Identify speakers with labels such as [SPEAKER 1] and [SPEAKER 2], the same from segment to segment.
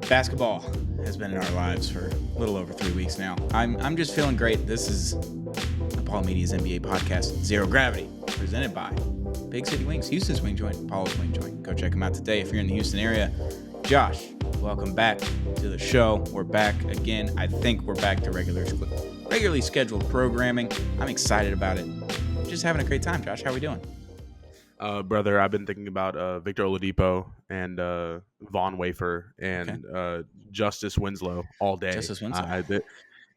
[SPEAKER 1] Basketball has been in our lives for a little over 3 weeks now. I'm just feeling great. This is Apollo Media's NBA podcast, Zero Gravity, presented by Big City Wings, Houston's wing joint, Apollo's wing joint. Go check them out today if you're in the Houston area. Josh, welcome back to the show. We're back again. I think we're back to regularly scheduled programming. I'm excited about it. Just having a great time, Josh. How are we doing?
[SPEAKER 2] Brother, I've been thinking about Victor Oladipo and Von Wafer and Justice Winslow all day.
[SPEAKER 1] Justice Winslow.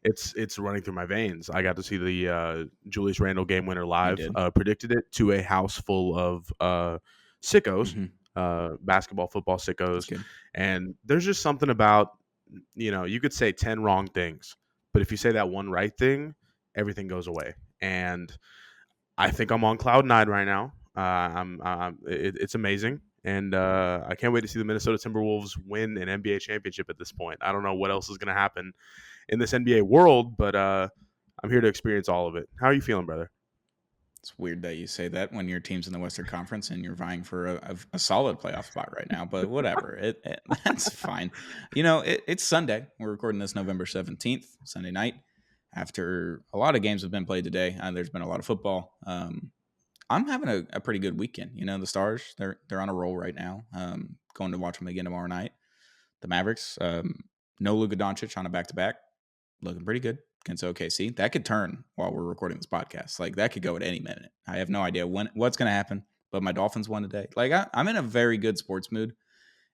[SPEAKER 2] It's running through my veins. I got to see the Julius Randle game winner live.
[SPEAKER 1] did.
[SPEAKER 2] Predicted it to a house full of sickos, basketball, football sickos. And there's just something about, you could say 10 wrong things, but if you say that one right thing, everything goes away. And I think I'm on cloud 9 right now. It's amazing, and I can't wait to see the Minnesota Timberwolves win an NBA championship at this point. I don't know what else is going to happen in this NBA world, but I'm here to experience all of it. How are you feeling, brother?
[SPEAKER 1] It's weird that you say that when your team's in the Western Conference and you're vying for a solid playoff spot right now, but whatever. That's fine. It's Sunday. We're recording this November 17th, Sunday night. After a lot of games have been played today, there's been a lot of football. I'm having a pretty good weekend. The Stars, they're on a roll right now. Going to watch them again tomorrow night. The Mavericks, no Luka Doncic on a back-to-back, looking pretty good against OKC. That could turn while we're recording this podcast. Like, that could go at any minute. I have no idea what's going to happen, but my Dolphins won today. Like, I'm in a very good sports mood,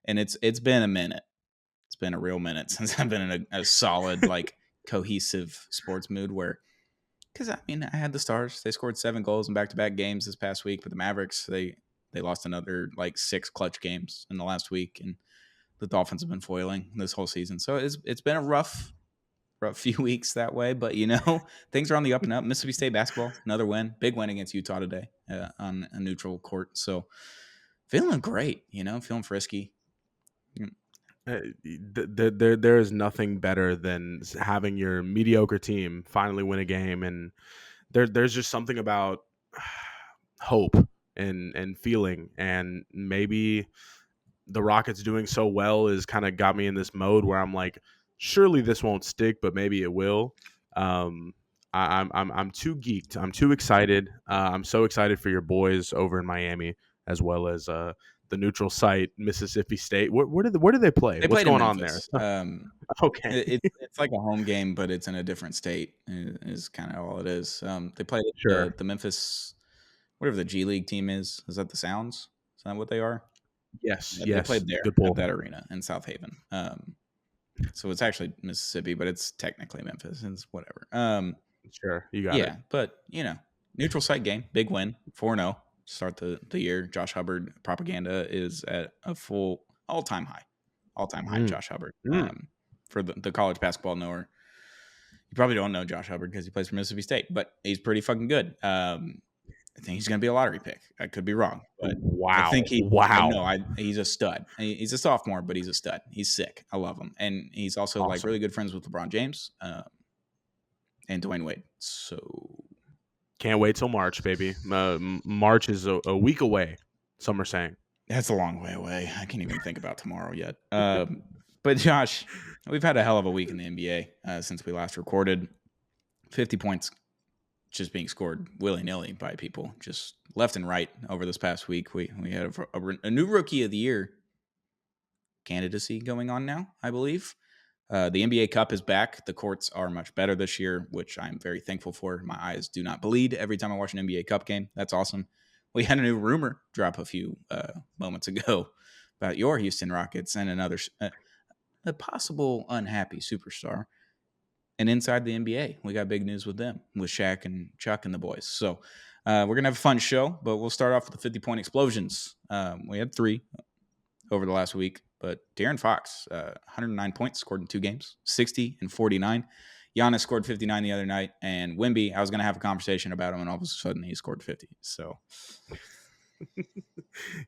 [SPEAKER 1] and it's been a minute. It's been a real minute since I've been in a solid, cohesive sports mood where – because, I had the Stars. They scored 7 goals in back-to-back games this past week. But the Mavericks, they lost another, 6 clutch games in the last week. And the Dolphins have been foiling this whole season. So it's been a rough few weeks that way. But, things are on the up and up. Mississippi State basketball, another win. Big win against Utah today on a neutral court. So feeling great, feeling frisky.
[SPEAKER 2] There is nothing better than having your mediocre team finally win a game, and there's just something about hope and feeling, and maybe the Rockets doing so well is kind of got me in this mode where I'm like, surely this won't stick, but maybe it will. I'm too geeked. I'm too excited. I'm so excited for your boys over in Miami, as well as the neutral site, Mississippi State. Where do they play? What's going on there?
[SPEAKER 1] Okay, it's like a home game, but it's in a different state. Is kind of all it is. They played the Memphis, whatever the G League team is. Is that the Sounds? Is that what they are?
[SPEAKER 2] Yes.
[SPEAKER 1] They played there at that arena in South Haven. So it's actually Mississippi, but it's technically Memphis. It's whatever.
[SPEAKER 2] Sure, you got it.
[SPEAKER 1] Yeah, but neutral site game, big win, 4-0. Start the year. Josh Hubbard propaganda is at a full all-time high. Josh Hubbard. For the college basketball knower, you probably don't know Josh Hubbard because he plays for Mississippi State, but he's pretty fucking good. I think he's going to be a lottery pick. I could be wrong, but
[SPEAKER 2] wow.
[SPEAKER 1] I think he's a stud. He's a sophomore, but he's a stud. He's sick. I love him, and he's also
[SPEAKER 2] awesome.
[SPEAKER 1] really good friends with LeBron James and Dwayne Wade. So.
[SPEAKER 2] Can't wait till March, baby. March is a week away, some are saying.
[SPEAKER 1] That's a long way away. I can't even think about tomorrow yet. But, Josh, we've had a hell of a week in the NBA since we last recorded. 50 points just being scored willy-nilly by people, just left and right over this past week. We had a new Rookie of the Year candidacy going on now, I believe. The NBA Cup is back. The courts are much better this year, which I'm very thankful for. My eyes do not bleed every time I watch an NBA Cup game. That's awesome. We had a new rumor drop a few moments ago about your Houston Rockets and another a possible unhappy superstar. And inside the NBA, we got big news with them, with Shaq and Chuck and the boys. So we're going to have a fun show, but we'll start off with the 50-point explosions. We had 3 over the last week. But De'Aaron Fox, 109 points, scored in 2 games, 60 and 49. Giannis scored 59 the other night. And Wemby, I was going to have a conversation about him, and all of a sudden he scored 50. So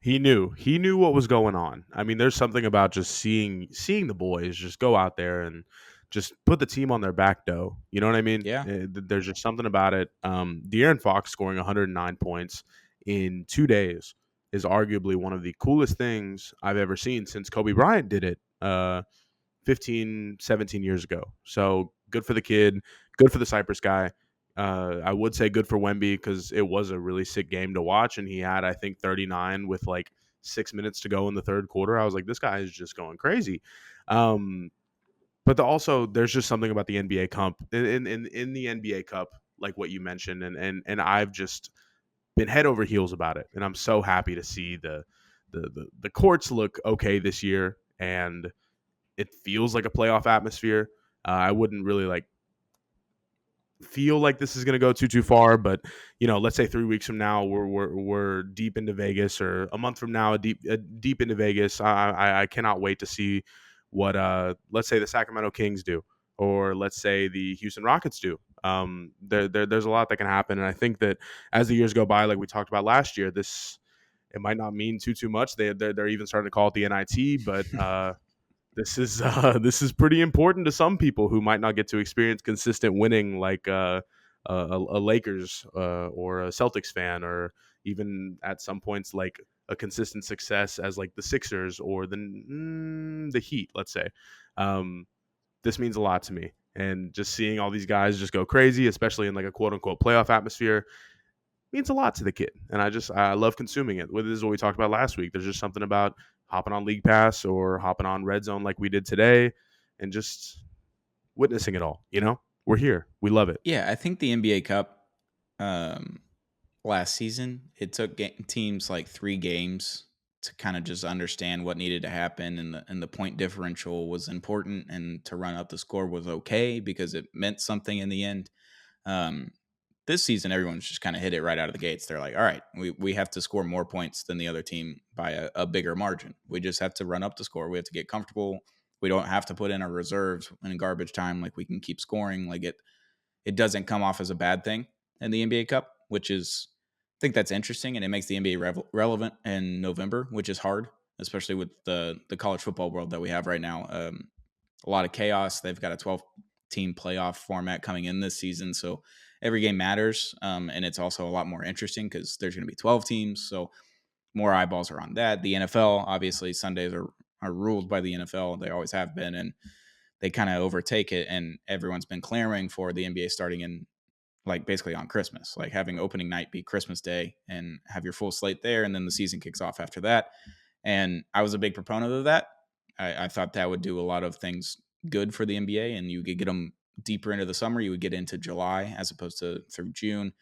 [SPEAKER 2] he knew what was going on. I mean, there's something about just seeing the boys just go out there and just put the team on their back, though. You know what I mean?
[SPEAKER 1] Yeah.
[SPEAKER 2] There's just something about it. De'Aaron Fox scoring 109 points in 2 days is arguably one of the coolest things I've ever seen since Kobe Bryant did it 15, 17 years ago. So good for the kid, good for the Cyprus guy. I would say good for Wemby because it was a really sick game to watch, and he had, I think, 39 with like 6 minutes to go in the third quarter. I was like, this guy is just going crazy. Um, also, there's just something about the NBA Cup in the NBA Cup, like what you mentioned, and I've just been head over heels about it, and I'm so happy to see the courts look okay this year, and it feels like a playoff atmosphere. I wouldn't really like feel like this is going to go too far, but let's say 3 weeks from now we're deep into Vegas, or a month from now deep into Vegas. I cannot wait to see what let's say the Sacramento Kings do, or let's say the Houston Rockets do. There's a lot that can happen, and I think that as the years go by, like we talked about last year, this it might not mean too much. They're even starting to call it the NIT, but this is pretty important to some people who might not get to experience consistent winning, like a Lakers or a Celtics fan, or even at some points like a consistent success as like the Sixers or the Heat. Let's say this means a lot to me, and just seeing all these guys just go crazy, especially in like a quote unquote playoff atmosphere, means a lot to the kid, and I love consuming it. This is what we talked about last week. There's just something about hopping on League Pass or hopping on Red Zone like we did today, and just witnessing it all. We're here. We love it.
[SPEAKER 1] Yeah, I think the NBA Cup um, last season, it took teams like 3 games to kind of just understand what needed to happen, and the point differential was important, and to run up the score was okay because it meant something in the end. Um, this season, everyone's just kind of hit it right out of the gates. They're like, all right, we have to score more points than the other team by a bigger margin. We just have to run up the score. We have to get comfortable. We don't have to put in our reserves in garbage time. Like, we can keep scoring. Like, it doesn't come off as a bad thing in the NBA Cup, which is, I think that's interesting, and it makes the NBA relevant in November, which is hard, especially with the college football world that we have right now. A lot of chaos. They've got a 12-team playoff format coming in this season, so every game matters, and it's also a lot more interesting because there's going to be 12 teams, so more eyeballs are on that. The NFL, obviously, Sundays are ruled by the NFL. They always have been, and they kind of overtake it, and everyone's been clamoring for the NBA starting in, like, basically on Christmas, like having opening night be Christmas Day and have your full slate there, and then the season kicks off after that. And I was a big proponent of that. I thought that would do a lot of things good for the NBA, and you could get them deeper into the summer. You would get into July as opposed to through June,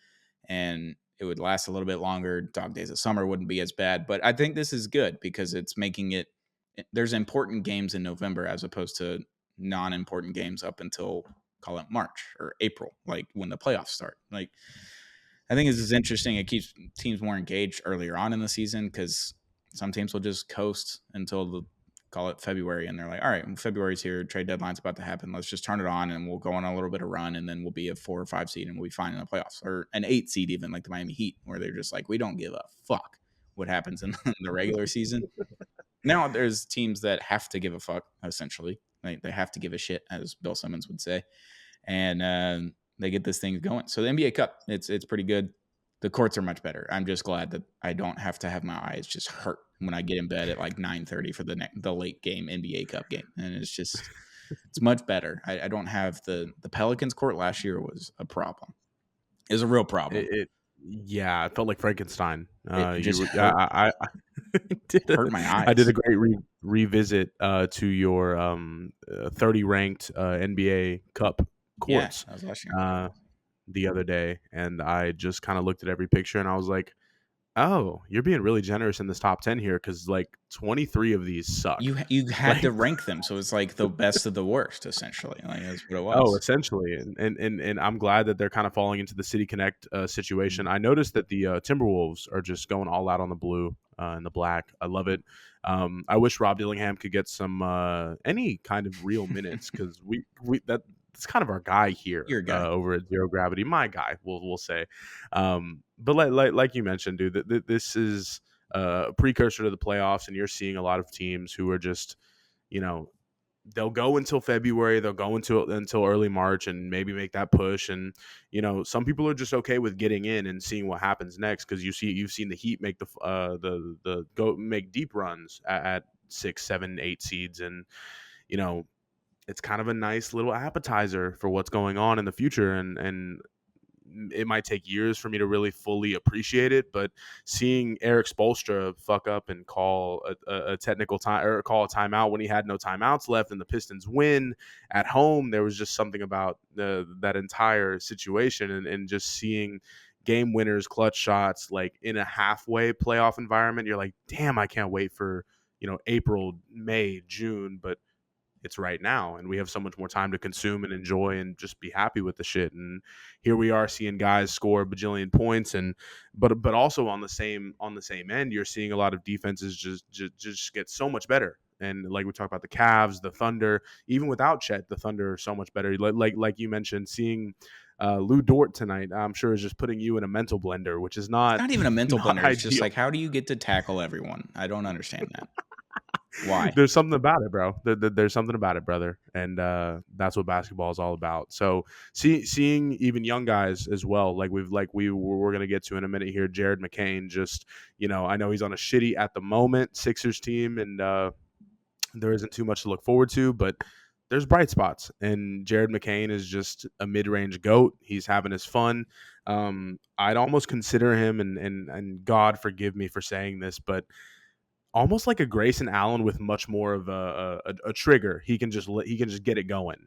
[SPEAKER 1] and it would last a little bit longer. Dog days of summer wouldn't be as bad, but I think this is good because it's making it. There's important games in November as opposed to non-important games up until, call it, March or April, like when the playoffs start. Like, I think this is interesting. It keeps teams more engaged earlier on in the season because some teams will just coast until call it February, and they're like, all right, February's here, trade deadline's about to happen. Let's just turn it on, and we'll go on a little bit of run, and then we'll be a 4 or 5 seed, and we'll be fine in the playoffs, or an 8 seed, even like the Miami Heat, where they're just like, we don't give a fuck what happens in the regular season. Now there's teams that have to give a fuck, essentially. Like, they have to give a shit, as Bill Simmons would say, and they get this thing going. So the NBA Cup, it's pretty good. The courts are much better. I'm just glad that I don't have to have my eyes just hurt when I get in bed at like 9:30 for the late game NBA Cup game, and it's much better. I don't have the Pelicans court last year was a problem. It was a real problem.
[SPEAKER 2] Yeah, it felt like Frankenstein.
[SPEAKER 1] It just
[SPEAKER 2] You
[SPEAKER 1] hurt
[SPEAKER 2] I did
[SPEAKER 1] hurt my
[SPEAKER 2] I did
[SPEAKER 1] eyes.
[SPEAKER 2] a great revisit to your 30 ranked NBA Cup
[SPEAKER 1] Yeah,
[SPEAKER 2] courts
[SPEAKER 1] that was last year.
[SPEAKER 2] uh, the other day, and I just kind of looked at every picture, and I was like, "Oh, you're being really generous in this top 10 here, because like 23 of these suck."
[SPEAKER 1] You had
[SPEAKER 2] Like,
[SPEAKER 1] to rank them, so it's like the best of the worst, essentially. Like, that's what it
[SPEAKER 2] oh,
[SPEAKER 1] was.
[SPEAKER 2] essentially, and I'm glad that they're kind of falling into the City Connect situation.
[SPEAKER 1] Mhm.
[SPEAKER 2] I noticed that the Timberwolves are just going all out on the blue and the black. I love it. I wish Rob Dillingham could get some any kind of real minutes, because that's kind of our guy here
[SPEAKER 1] You're a guy.
[SPEAKER 2] over at Zero Gravity. My guy, we'll say. But like you mentioned, dude, this is a precursor to the playoffs, and you're seeing a lot of teams who are just, you know, they'll go until February, they'll go until early March, and maybe make that push. And some people are just okay with getting in and seeing what happens next, because you've seen the Heat make the go make deep runs at 6, 7, 8 seeds, and you know it's kind of a nice little appetizer for what's going on in the future, and it might take years for me to really fully appreciate it, but seeing Eric Spoelstra fuck up and call a technical time or call a timeout when he had no timeouts left and the Pistons win at home, there was just something about that entire situation, and just seeing game winners, clutch shots, like in a halfway playoff environment. You're like, damn, I can't wait for, April, May, June, but it's right now, and we have so much more time to consume and enjoy and just be happy with the shit. And here we are seeing guys score a bajillion points, and but also on the same end, you're seeing a lot of defenses just get so much better. And like we talked about the Cavs, the Thunder, even without Chet, the Thunder are so much better. Like you mentioned, seeing Lou Dort tonight, I'm sure is just putting you in a mental blender, which is
[SPEAKER 1] It's
[SPEAKER 2] not
[SPEAKER 1] not even a mental
[SPEAKER 2] not
[SPEAKER 1] blender. It's just
[SPEAKER 2] ideal.
[SPEAKER 1] like, how do you get to tackle everyone? I don't understand that. Why?
[SPEAKER 2] There's something about it, bro. There's something about it, brother, and that's what basketball is all about. So, seeing even young guys as well, we're gonna get to in a minute here. Jared McCain, just I know he's on a shitty at the moment Sixers team, and there isn't too much to look forward to, but there's bright spots, and Jared McCain is just a mid-range goat. He's having his fun. I'd almost consider him, and God forgive me for saying this, but almost like a Grayson Allen with much more of a trigger. He can just get it going.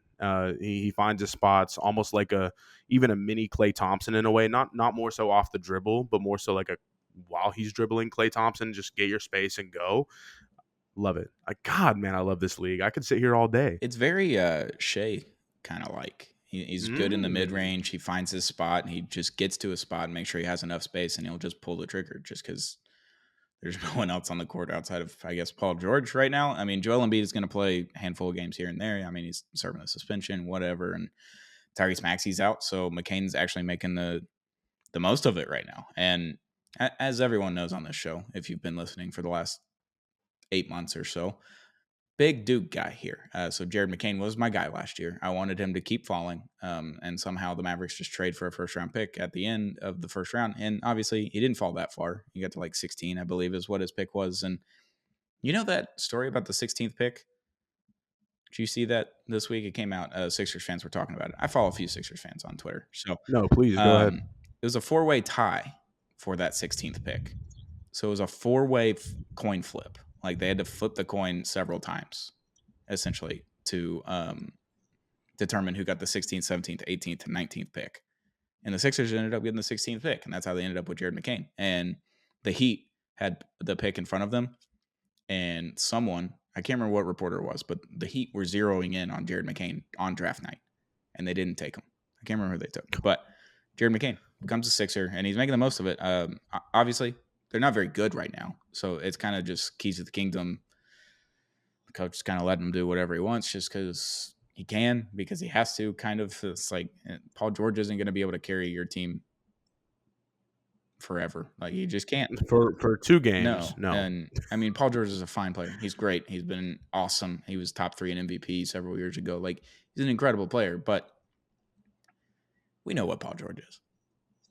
[SPEAKER 2] He finds his spots, almost like even a mini Klay Thompson in a way. Not more so off the dribble, but more so like a while he's dribbling Klay Thompson, just get your space and go. Love it. God, man, I love this league. I could sit here all day.
[SPEAKER 1] It's very Shea kind of like. He's good in the mid
[SPEAKER 2] Mm.
[SPEAKER 1] range. He finds his spot. And he just gets to a spot and makes sure he has enough space, and he'll just pull the trigger just because there's no one else on the court outside of, I guess, Paul George right now. I mean, Joel Embiid is going to play a handful of games here and there. I mean, he's serving a suspension, whatever, and Tyrese Maxey's out, so McCain's actually making the most of it right now. And as everyone knows on this show, if you've been listening for the last 8 months or so, big Duke guy here. So Jared McCain was my guy last year. I wanted him to keep falling, and somehow the Mavericks just trade for a first round pick at the end of the first round. And obviously, he didn't fall that far. He got to like 16, I believe, is what his pick was. And you know that story about the 16th pick? Did you see that this week? It came out. Sixers fans were talking about it. I follow a few Sixers fans on Twitter. So
[SPEAKER 2] No, please go ahead.
[SPEAKER 1] it was a 4-way tie for that 16th pick. So it was a 4-way coin flip. Like they had to flip the coin several times, essentially, to determine who got the 16th, 17th, 18th, and 19th pick. And the Sixers ended up getting the 16th pick, and that's how they ended up with Jared McCain. And the Heat had the pick in front of them, and someone, I can't remember what reporter it was, but the Heat were zeroing in on Jared McCain on draft night, and they didn't take him. I can't remember who they took, but Jared McCain becomes a Sixer, and he's making the most of it. Obviously, they're not very good right now, so it's kind of just keys of the kingdom. The coach is kind of letting him do whatever he wants just because he can, because he has to. Kind of, it's like Paul George isn't going to be able to carry your team forever. Like he just can't.
[SPEAKER 2] For 2 games,
[SPEAKER 1] No.
[SPEAKER 2] no.
[SPEAKER 1] And I mean, Paul George is a fine player. He's great. He's been awesome. He was top 3 in MVP several years ago. Like he's an incredible player, but we know what Paul George is.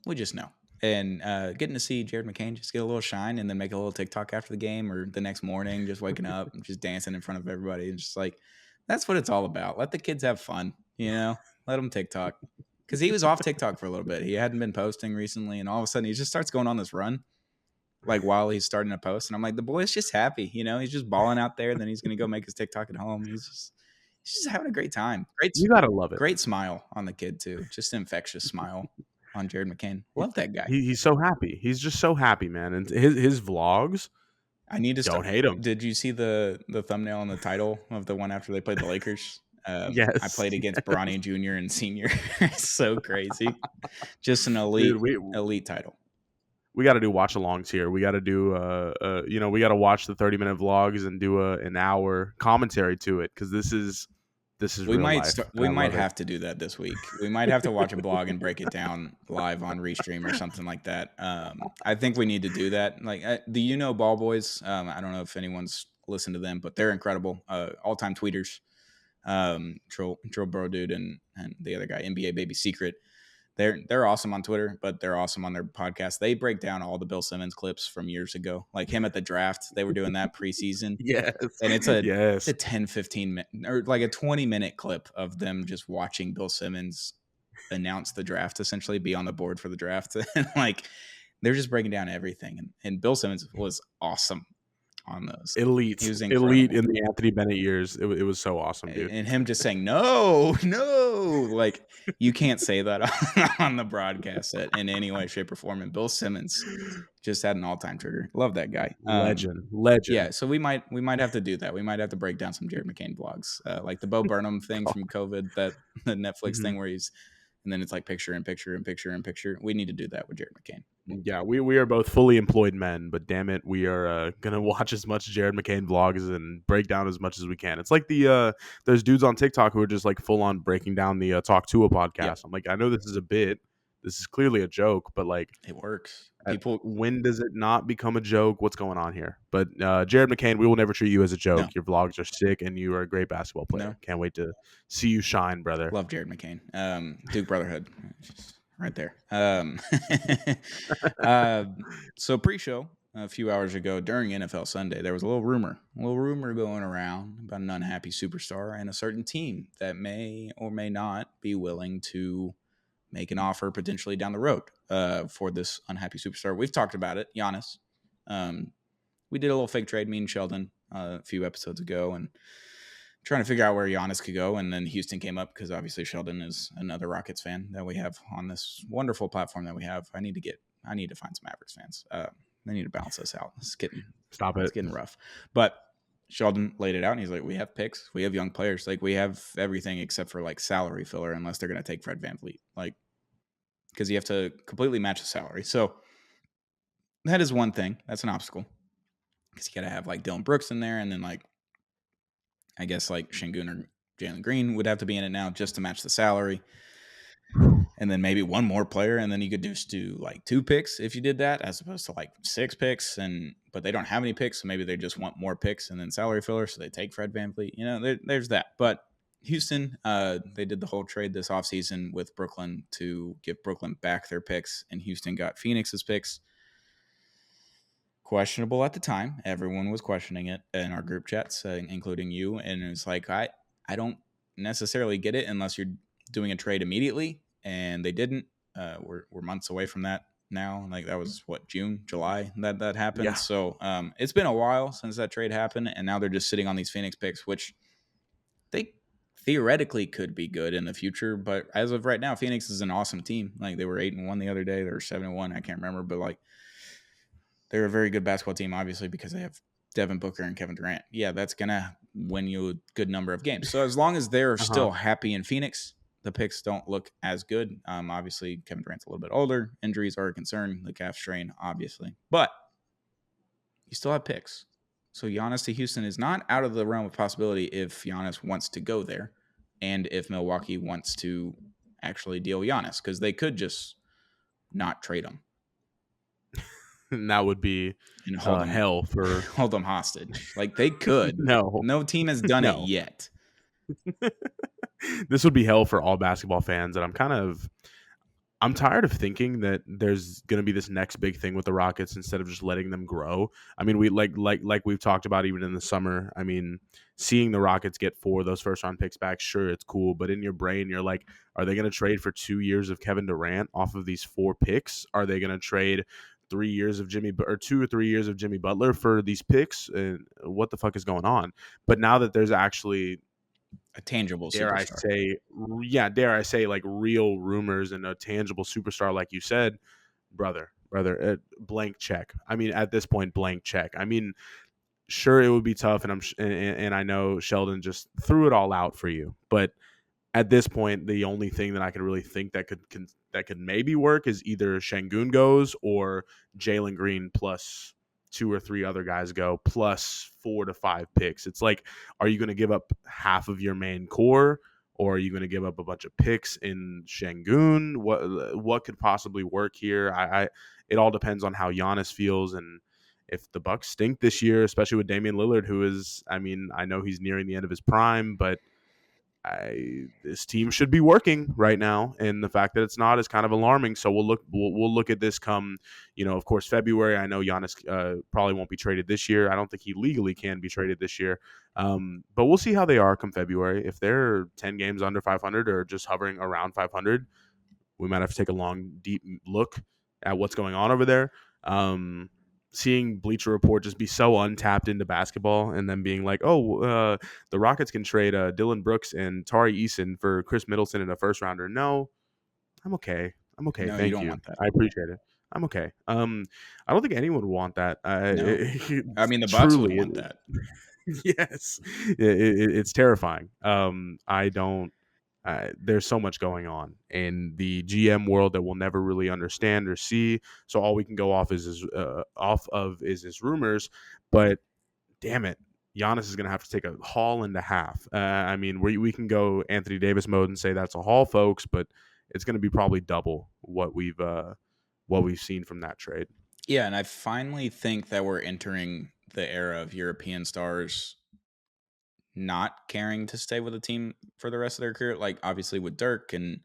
[SPEAKER 1] We just know. And getting to see Jared McCain just get a little shine and then make a little TikTok after the game or the next morning, just waking up and just dancing in front of everybody. And just like, that's what it's all about. Let the kids have fun, let them TikTok. Because he was off TikTok for a little bit. He hadn't been posting recently. And all of a sudden he just starts going on this run, like while he's starting to post. And I'm like, the boy's just happy. He's just balling out there. Then he's going to go make his TikTok at home. He's just having a great time.
[SPEAKER 2] You gotta love it.
[SPEAKER 1] Great smile on the kid too. Just an infectious smile on Jared McCain. Love that guy.
[SPEAKER 2] He's so happy. He's just so happy, man. And his vlogs,
[SPEAKER 1] I need to
[SPEAKER 2] don't
[SPEAKER 1] start.
[SPEAKER 2] hate him.
[SPEAKER 1] Did you see the thumbnail and the title of the one after they played the Lakers? I
[SPEAKER 2] Yes.
[SPEAKER 1] played against Bronny Jr. and Senior. So crazy. Just an elite title.
[SPEAKER 2] We got to do watch alongs here. We got to do we got to watch the 30-minute vlogs and do an hour commentary to it, because this is
[SPEAKER 1] We
[SPEAKER 2] real
[SPEAKER 1] might
[SPEAKER 2] life.
[SPEAKER 1] we might have to do that this week. We might have to watch a blog and break it down live on Restream or something like that. I think we need to do that. Like the Ball Boys. I don't know if anyone's listened to them, but they're incredible. All-time tweeters. Troll Bro Dude and the other guy, NBA Baby Secret. They're awesome on Twitter, but they're awesome on their podcast. They break down all the Bill Simmons clips from years ago, like him at the draft. They were doing that preseason,
[SPEAKER 2] Yes.
[SPEAKER 1] and it's
[SPEAKER 2] Yes.
[SPEAKER 1] a 10, 15 minute or like a 20-minute clip of them just watching Bill Simmons announce the draft, essentially be on the board for the draft, and like they're just breaking down everything. And Bill Simmons was awesome on those. He
[SPEAKER 2] Elite.
[SPEAKER 1] was
[SPEAKER 2] Elite
[SPEAKER 1] incredible.
[SPEAKER 2] in the Anthony Bennett years. It was so awesome, dude.
[SPEAKER 1] And him just saying no, no, like you can't say that on the broadcast in any way, shape, or form. And Bill Simmons just had an all-time trigger. Love that guy.
[SPEAKER 2] Legend.
[SPEAKER 1] Yeah,
[SPEAKER 2] Legend.
[SPEAKER 1] so we might have to do that. We might have to break down some Jared McCain vlogs, like the Bo Burnham thing from COVID, that the Netflix
[SPEAKER 2] Mhm.
[SPEAKER 1] thing where he's, and then it's like picture in picture in picture in picture. We need to do that with Jared McCain.
[SPEAKER 2] Yeah, we are both fully employed men, but damn it, we are gonna watch as much Jared McCain vlogs and break down as much as we can. It's like there's dudes on TikTok who are just like full on breaking down the Talk to a podcast.
[SPEAKER 1] Yep.
[SPEAKER 2] I'm like, I know this is a bit, this is clearly a joke, but like,
[SPEAKER 1] It works. People,
[SPEAKER 2] when does it not become a joke? What's going on here? But Jared McCain, we will never treat you as a joke.
[SPEAKER 1] No.
[SPEAKER 2] Your vlogs are sick, and you are a great basketball player.
[SPEAKER 1] No.
[SPEAKER 2] Can't wait to see you shine, brother.
[SPEAKER 1] love Jared McCain. Duke Brotherhood, just right there. So pre-show a few hours ago during NFL Sunday, there was a little rumor going around about an unhappy superstar and a certain team that may or may not be willing to make an offer potentially down the road for this unhappy superstar. We've talked about it, Giannis. We did a little fake trade, me and Sheldon, a few episodes ago, and trying to figure out where Giannis could go. And then Houston came up because obviously Sheldon is another Rockets fan that we have on this wonderful platform that we have. I need to find some Mavericks fans. They need to balance us out. It's getting rough. But Sheldon laid it out, and he's like, we have picks. We have young players. Like, we have everything except for, like, salary filler, unless they're going to take Fred VanVleet. Like, because you have to completely match the salary. So that is one thing. That's an obstacle. Because you got to have, like, Dylan Brooks in there, and then, like, I guess, like, Şengün or Jalen Green would have to be in it now just to match the salary. And then maybe one more player, and then you could just do like 2 picks if you did that, as opposed to like 6 picks. But they don't have any picks, so maybe they just want more picks and then salary filler, so they take Fred VanVleet. You know, there's that. But Houston, they did the whole trade this offseason with Brooklyn to give Brooklyn back their picks, and Houston got Phoenix's picks. Questionable at the time. Everyone was questioning it in our group chats, including you. And it's like, I don't necessarily get it unless you're doing a trade immediately. And they didn't. We're months away from that now. Like, that was June, July that happened.
[SPEAKER 2] Yeah.
[SPEAKER 1] So it's been a while since that trade happened, and now they're just sitting on these Phoenix picks, which they theoretically could be good in the future. But as of right now, Phoenix is an awesome team. Like, they were 8-1 the other day. They were 7-1. I can't remember, but like, they're a very good basketball team, obviously, because they have Devin Booker and Kevin Durant. Yeah, that's gonna win you a good number of games. So as long as they're still happy in Phoenix, the picks don't look as good. Obviously, Kevin Durant's a little bit older. Injuries are a concern. The calf strain, obviously. But you still have picks. So Giannis to Houston is not out of the realm of possibility if Giannis wants to go there and if Milwaukee wants to actually deal Giannis, because they could just not trade him.
[SPEAKER 2] And that would be hell for
[SPEAKER 1] hold them hostage. Like, they could. No team has done it yet.
[SPEAKER 2] This would be hell for all basketball fans, and I'm tired of thinking that there's going to be this next big thing with the Rockets instead of just letting them grow. I mean, we like we've talked about even in the summer. I mean, seeing the Rockets get 4 of those first round picks back, sure, it's cool, but in your brain, you're like, are they going to trade for 2 years of Kevin Durant off of these 4 picks? Are they going to trade 3 years of 2 or 3 years of Jimmy Butler for these picks? And what the fuck is going on? But now that there's actually
[SPEAKER 1] a tangible
[SPEAKER 2] dare I say like real rumors and a tangible superstar, like you said, brother, blank check. I mean, at this point, blank check. I mean, sure, it would be tough, and and I know Sheldon just threw it all out for you, but at this point, the only thing that I could really think that could maybe work is either Şengün goes or Jalen Green plus 2 or 3 other guys go, plus 4 to 5 picks. It's like, are you going to give up half of your main core, or are you going to give up a bunch of picks in Şengün? What could possibly work here? It all depends on how Giannis feels, and if the Bucks stink this year, especially with Damian Lillard, who is, I mean, I know he's nearing the end of his prime, but this team should be working right now, and the fact that it's not is kind of alarming. So we'll look at this come, of course, February. I know Giannis probably won't be traded this year. I don't think he legally can be traded this year, but we'll see how they are come February. If they're 10 games under 500 or just hovering around 500, we might have to take a long, deep look at what's going on over there. Seeing Bleacher Report just be so untapped into basketball and then being like, oh, the Rockets can trade Dylan Brooks and Tari Eason for Chris Middleton in a first rounder. No, I'm okay. I'm okay.
[SPEAKER 1] No, you
[SPEAKER 2] Thank
[SPEAKER 1] don't
[SPEAKER 2] you.
[SPEAKER 1] want that.
[SPEAKER 2] I appreciate it. I'm okay. I don't think anyone would want that.
[SPEAKER 1] No, I mean the Bucks would
[SPEAKER 2] Truly,
[SPEAKER 1] want that.
[SPEAKER 2] yes, it's terrifying. I don't. There's so much going on in the GM world that we'll never really understand or see. So all we can go off of is his rumors. But damn it, Giannis is going to have to take a haul and a half. I mean, we can go Anthony Davis mode and say that's a haul, folks, but it's going to be probably double what we've seen from that trade.
[SPEAKER 1] Yeah, and I finally think that we're entering the era of European stars not caring to stay with a team for the rest of their career. Like obviously with Dirk and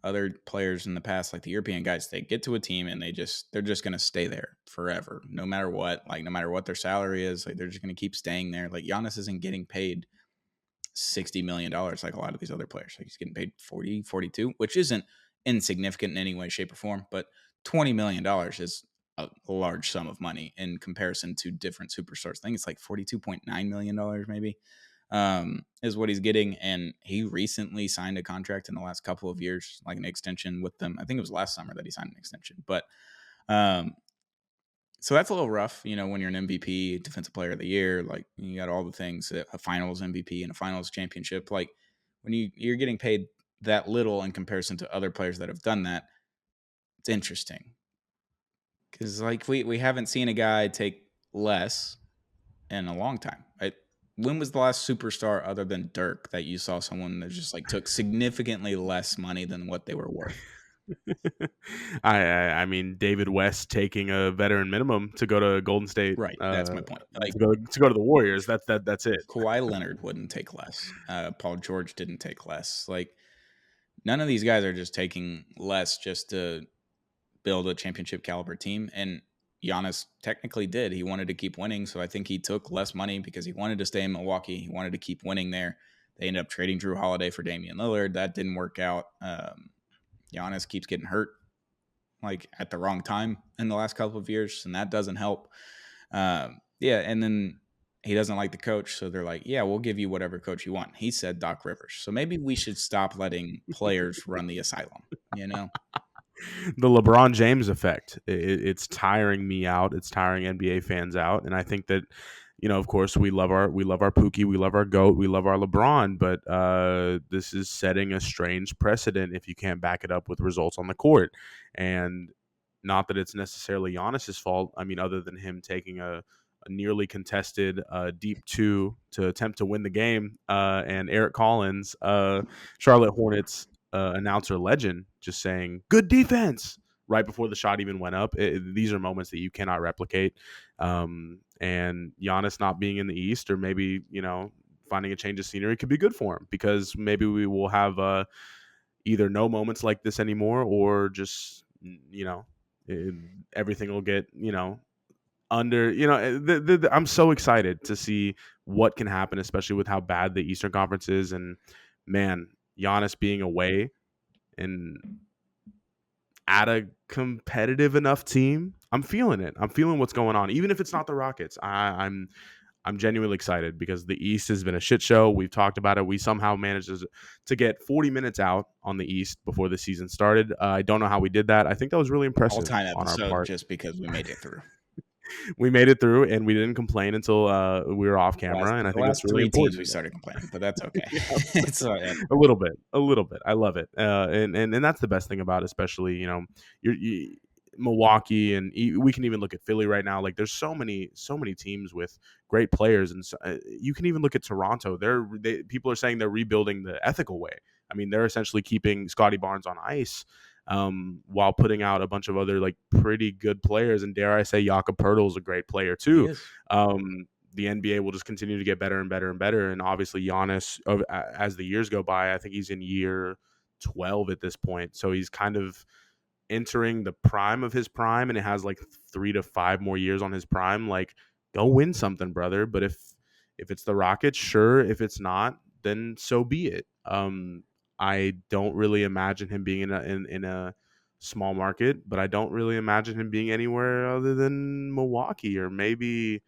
[SPEAKER 1] other players in the past, like the European guys, they get to a team and they're just gonna stay there forever, no matter what. Like no matter what their salary is, like they're just gonna keep staying there. Like Giannis isn't getting paid $60 million like a lot of these other players. Like he's getting paid 40, 42, which isn't insignificant in any way, shape, or form, but $20 million is a large sum of money in comparison to different superstars. I think it's like $42.9 million maybe is what he's getting. And he recently signed a contract in the last couple of years, like an extension with them. I think it was last summer that he signed an extension. But um, so that's a little rough, when you're an MVP, defensive player of the year, like you got all the things, a finals MVP and a finals championship. Like when you're getting paid that little in comparison to other players that have done that, it's interesting. Because like we haven't seen a guy take less in a long time. When was the last superstar other than Dirk that you saw someone that just like took significantly less money than what they were worth?
[SPEAKER 2] I mean, David West taking a veteran minimum to go to Golden State,
[SPEAKER 1] Right. That's my point. Like
[SPEAKER 2] to go to the Warriors. That's it.
[SPEAKER 1] Kawhi Leonard wouldn't take less. Paul George didn't take less. Like none of these guys are just taking less just to build a championship caliber team. And Giannis technically did. He wanted to keep winning, so I think he took less money because he wanted to stay in Milwaukee. He wanted to keep winning there. They ended up trading Drew Holiday for Damian Lillard. That didn't work out. Giannis keeps getting hurt like at the wrong time in the last couple of years, and that doesn't help. And then he doesn't like the coach, so they're like, yeah, we'll give you whatever coach you want. He said Doc Rivers. So maybe we should stop letting players run the asylum,
[SPEAKER 2] The LeBron James effect. It's tiring me out. It's tiring NBA fans out, and I think that of course, we love our Pookie, we love our GOAT, we love our LeBron, but this is setting a strange precedent if you can't back it up with results on the court. And not that it's necessarily Giannis's fault. I mean, other than him taking a nearly contested deep two to attempt to win the game, and Eric Collins, Charlotte Hornets announcer legend, just saying "good defense" right before the shot even went up. These are moments that you cannot replicate. And Giannis not being in the East, or maybe finding a change of scenery, could be good for him, because maybe we will have either no moments like this anymore, or just everything will get under. I'm so excited to see what can happen, especially with how bad the Eastern Conference is, and man, Giannis being away and at a competitive enough team, I'm feeling it. I'm feeling what's going on, even if it's not the Rockets. I'm genuinely excited, because the East has been a shit show. We've talked about it. We somehow managed to get 40 minutes out on the East before the season started. I don't know how we did that. I think that was really impressive
[SPEAKER 1] all-time
[SPEAKER 2] on our
[SPEAKER 1] episode
[SPEAKER 2] part.
[SPEAKER 1] just because we made it through.
[SPEAKER 2] We made it through, and we didn't complain until we were off camera, and I think that's really important.
[SPEAKER 1] Teams we started complaining, but that's okay. It's
[SPEAKER 2] a little bit. I love it, and that's the best thing about it, especially you're Milwaukee, and we can even look at Philly right now. Like there's so many teams with great players, and you can even look at Toronto. People are saying they're rebuilding the ethical way. I mean, they're essentially keeping Scotty Barnes on ice, while putting out a bunch of other like pretty good players. And dare I say, Jakob Poeltl is a great player too. the NBA will just continue to get better and better and better. And obviously, Giannis, as the years go by, I think he's in year 12 at this point. So he's kind of entering the prime of his prime, and it has like 3 to 5 more years on his prime. Like, go win something, brother. But if it's the Rockets, sure. If it's not, then so be it. I don't really imagine him being in a small market, but I don't really imagine him being anywhere other than Milwaukee, or maybe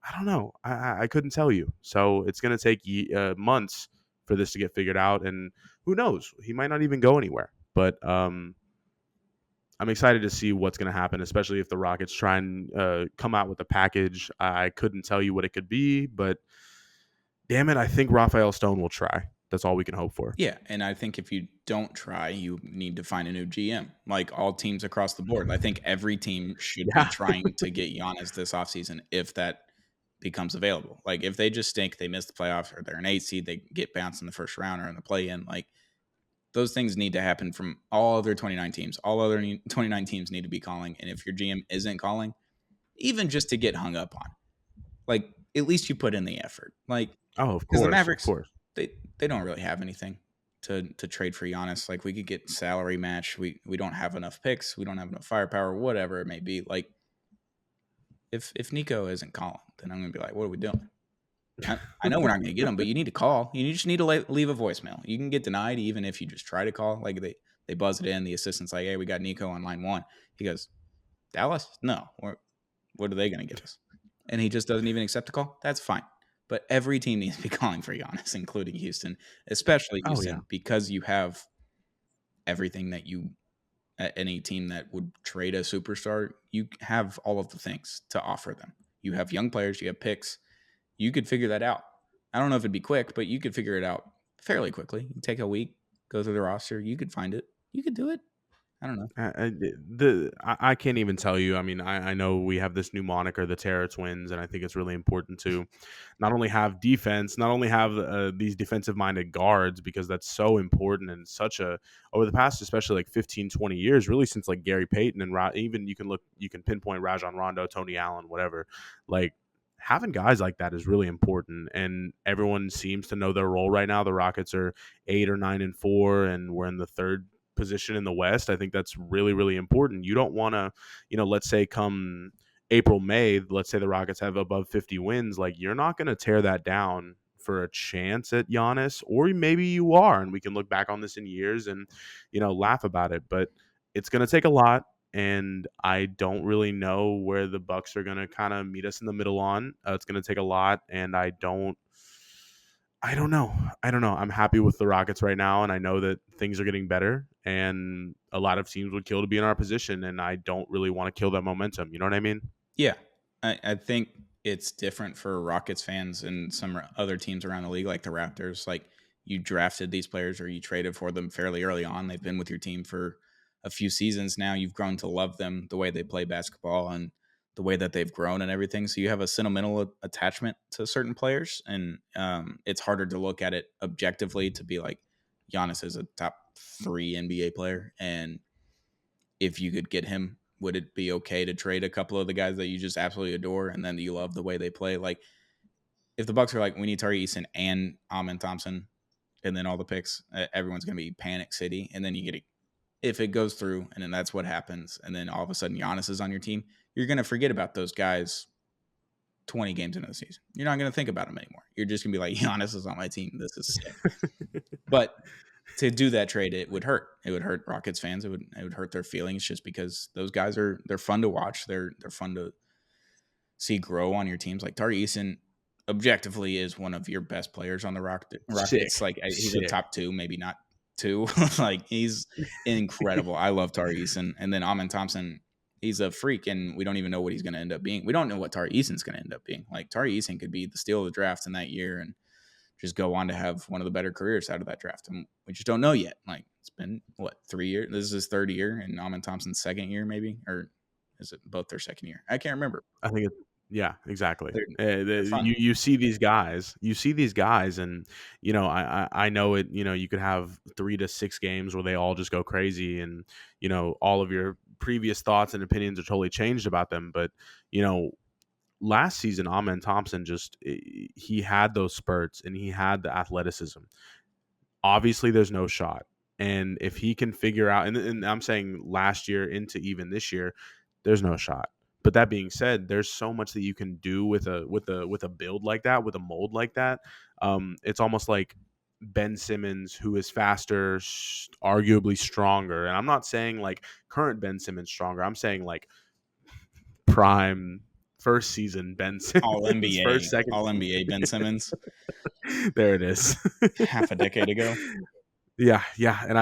[SPEAKER 2] I don't know. I couldn't tell you. So it's going to take months for this to get figured out, and who knows? He might not even go anywhere. But I'm excited to see what's going to happen, especially if the Rockets try and come out with a package. I couldn't tell you what it could be, but damn it, I think Raphael Stone will try. That's all we can hope for.
[SPEAKER 1] Yeah, and I think if you don't try, you need to find a new GM, like all teams across the board. I think every team should be
[SPEAKER 2] Yeah.
[SPEAKER 1] trying to get Giannis this offseason if that becomes available. Like if they just stink, they miss the playoffs, or they're an 8 seed, they get bounced in the first round or in the play-in. Like those things need to happen from all other 29 teams. All other 29 teams need to be calling, and if your GM isn't calling, even just to get hung up on, like at least you put in the effort. Like
[SPEAKER 2] Oh, of
[SPEAKER 1] because the
[SPEAKER 2] course, of
[SPEAKER 1] Mavericks,
[SPEAKER 2] course.
[SPEAKER 1] they don't really have anything to trade for Giannis. Like we could get salary match. We don't have enough picks. We don't have enough firepower. Whatever it may be. Like if Nico isn't calling, then I'm gonna be like, what are we doing? I know we're not gonna get him, but you need to call. You just need to leave a voicemail. You can get denied even if you just try to call. Like they buzz it in. The assistant's like, hey, we got Nico on line 1. He goes, Dallas? No. What are they gonna give us? And he just doesn't even accept the call. That's fine. But every team needs to be calling for Giannis, including Houston, especially
[SPEAKER 2] Oh yeah.
[SPEAKER 1] Houston, because you have everything that any team that would trade a superstar, you have all of the things to offer them. You have young players, you have picks. You could figure that out. I don't know if it'd be quick, but you could figure it out fairly quickly. You take a week, go through the roster, you could find it. You could do it. I don't know.
[SPEAKER 2] I can't even tell you. I mean, I know we have this new moniker, the Terror Twins, and I think it's really important to not only have defense, not only have these defensive minded guards, because that's so important and such a over the past, especially like 15, 20 years, really since like Gary Payton and even you can pinpoint Rajon Rondo, Tony Allen, whatever. Like having guys like that is really important, and everyone seems to know their role right now. The Rockets are 8 or 9 and 4, and we're in the third position in the West. I think that's really, really important. You don't want to, let's say come April, May, let's say the Rockets have above 50 wins. Like you're not going to tear that down for a chance at Giannis, or maybe you are, and we can look back on this in years and, laugh about it. But it's going to take a lot. And I don't really know where the Bucks are going to kind of meet us in the middle on. It's going to take a lot, and I don't know. I don't know. I'm happy with the Rockets right now, and I know that things are getting better, and a lot of teams would kill to be in our position, and I don't really want to kill that momentum. You know what I mean?
[SPEAKER 1] Yeah, I think it's different for Rockets fans and some other teams around the league, like the Raptors. Like you drafted these players or you traded for them fairly early on. They've been with your team for a few seasons now. You've grown to love them, the way they play basketball and the way that they've grown and everything. So you have a sentimental attachment to certain players, and it's harder to look at it objectively to be like Giannis is a top 3 NBA player, and if you could get him, would it be okay to trade a couple of the guys that you just absolutely adore and then you love the way they play? Like if the Bucks are like, we need Tari Eason and Amin Thompson, and then all the picks, everyone's going to be panic city. And then you get it, if it goes through, and then that's what happens, and then all of a sudden Giannis is on your team, you're going to forget about those guys 20 games into the season. You're not going to think about them anymore. You're just going to be like, Giannis is on my team. This is sick. But to do that trade, it would hurt. It would hurt Rockets fans. It would hurt their feelings just because those guys they're fun to watch. They're fun to see grow on your teams. Like Tari Eason, objectively, is one of your best players on the Rockets.
[SPEAKER 2] Sick.
[SPEAKER 1] Like he's a
[SPEAKER 2] Sick.
[SPEAKER 1] top 2, maybe not 2. Like he's incredible. I love Tari Eason, and then Amin Thompson. He's a freak, and we don't even know what he's going to end up being. We don't know what Tari Eason's going to end up being. Like Tari Eason could be the steal of the draft in that year, and just go on to have one of the better careers out of that draft. And we just don't know yet. Like it's been 3 years. This is his 3rd year, and Amin Thompson's 2nd year, maybe, or is it both their 2nd year? I can't remember.
[SPEAKER 2] I think yeah, exactly.
[SPEAKER 1] They're fun.
[SPEAKER 2] You see these guys, and I know it. You could have 3 to 6 games where they all just go crazy, and all of your previous thoughts and opinions are totally changed about them. But you know, last season, Amen Thompson he had those spurts and he had the athleticism. Obviously, there's no shot. And if he can figure out, and I'm saying last year into even this year, there's no shot. But that being said, there's so much that you can do with a build like that, with a mold like that. It's almost like Ben Simmons, who is faster, arguably stronger. And I'm not saying like current Ben Simmons stronger. I'm saying like prime first season Ben
[SPEAKER 1] All
[SPEAKER 2] Simmons, first
[SPEAKER 1] NBA,
[SPEAKER 2] second
[SPEAKER 1] all NBA Ben Simmons,
[SPEAKER 2] there it is.
[SPEAKER 1] half a decade ago.
[SPEAKER 2] Yeah, yeah, and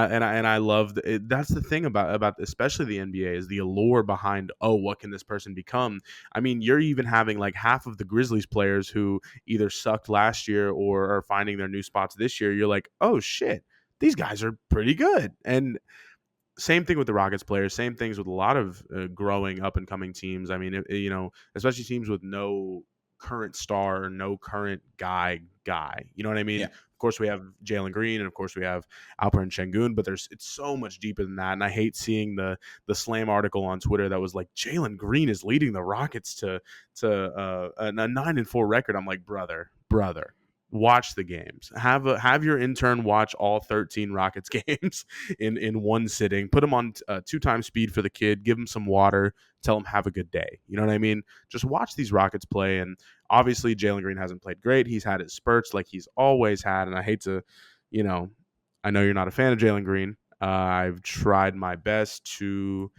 [SPEAKER 2] I love it. That's the thing about especially the NBA is the allure behind. Oh, what can this person become? I mean, you're even having like half of the Grizzlies players who either sucked last year or are finding their new spots this year. You're like, oh shit, these guys are pretty good. And same thing with the Rockets players. Same things with a lot of growing up and coming teams. I mean, especially teams with no current star or no current guy. You know what I mean?
[SPEAKER 1] Yeah,
[SPEAKER 2] Of course, we have Jalen Green, and of course, we have Alperen Şengün. But it's so much deeper than that. And I hate seeing the slam article on Twitter that was like Jalen Green is leading the Rockets to a 9-4 record. I'm like, brother, watch the games. Have your intern watch all 13 Rockets games in one sitting. Put him on 2 times speed for the kid. Give him some water. Tell him have a good day. You know what I mean? Just watch these Rockets play. And obviously, Jalen Green hasn't played great. He's had his spurts like he's always had. And I hate to, you know, I know you're not a fan of Jalen Green. I've tried my best to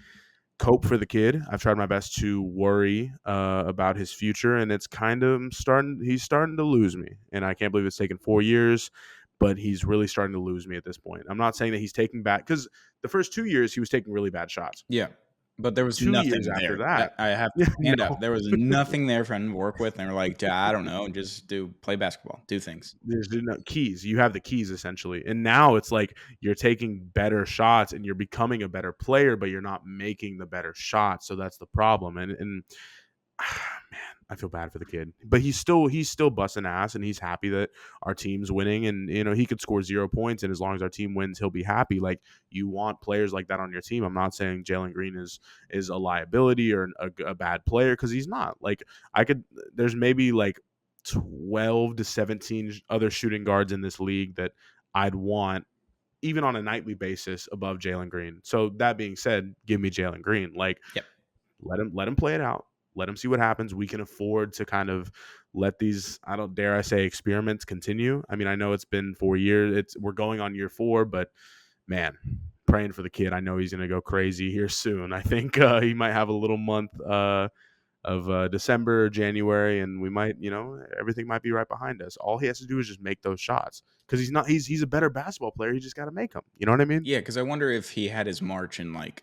[SPEAKER 2] cope for the kid. I've tried my best to worry about his future, and it's kind of starting. He's starting to lose me, and I can't believe it's taken 4 years, but he's really starting to lose me at this point. I'm not saying that he's taking back because the first 2 years he was taking really bad shots.
[SPEAKER 1] yeah. But there was
[SPEAKER 2] 2 years
[SPEAKER 1] nothing
[SPEAKER 2] after
[SPEAKER 1] there.
[SPEAKER 2] that,
[SPEAKER 1] I have to stand up.
[SPEAKER 2] no,
[SPEAKER 1] There was nothing there for him to work with. And they were like, I don't know, just play basketball, do things.
[SPEAKER 2] there's no keys. You have the keys essentially, and now it's like you're taking better shots and you're becoming a better player, but you're not making the better shots. So that's the problem, and man, I feel bad for the kid, but he's still busting ass, and he's happy that our team's winning, and he could score 0 points, and as long as our team wins, he'll be happy. Like you want players like that on your team. I'm not saying Jalen Green is a liability or a bad player because he's not. Like there's maybe like 12 to 17 other shooting guards in this league that I'd want even on a nightly basis above Jalen Green. So that being said, give me Jalen Green. Like
[SPEAKER 1] Yep.
[SPEAKER 2] let him play it out. Let him see what happens. We can afford to kind of let these, I don't dare I say, experiments continue. I mean, I know it's been 4 years. We're going on year 4, but man, praying for the kid. I know he's going to go crazy here soon. I think he might have a little month of December or January, and we might, everything might be right behind us. All he has to do is just make those shots because he's a better basketball player. He just got to make them. You know what I mean?
[SPEAKER 1] Yeah, because I wonder if he had his March in like